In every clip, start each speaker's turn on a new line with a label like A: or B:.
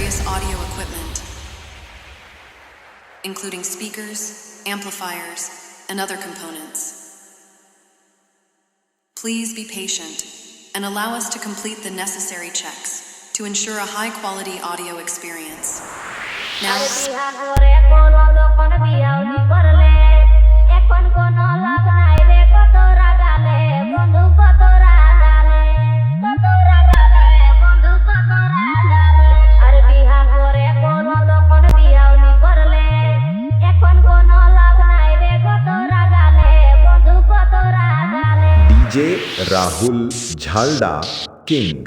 A: various audio equipment, including speakers, amplifiers, and other components. Please be patient and allow us to complete the necessary checks to ensure a high-quality audio experience. Now,
B: DJ Rahul Jhalda King.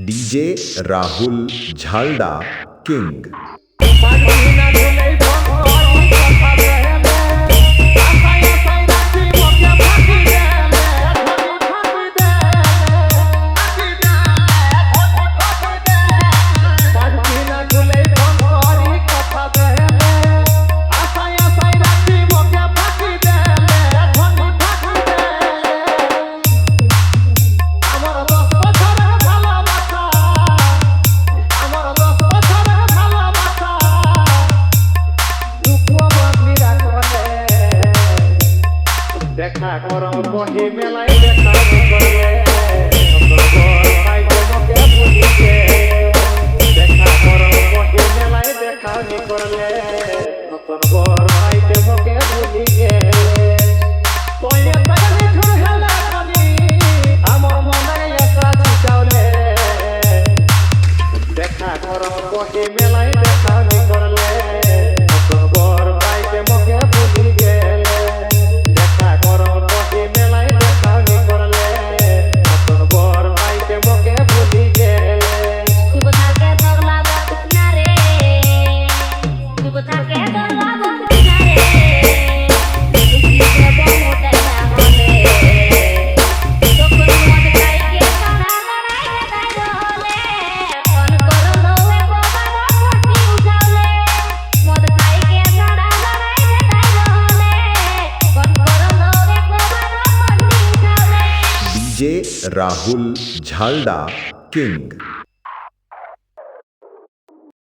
B: DJ Rahul Jhalda King.
C: দেখা করো বহি মেলায় দেখা করলে তোমাকে বুঝিয়ে দেখা করো বহি মেলায় দেখা করলে নতুন বর পাইতে মোকে বুঝিয়ে তোয়ে তাগনি ঠুর হেলা কনি আমার মনে আশা চাওলে দেখা করো বহি মেলায় দেখা করলে নতুন বর পাইতে মোকে বুঝিয়ে
B: DJ Rahul Jhalda King.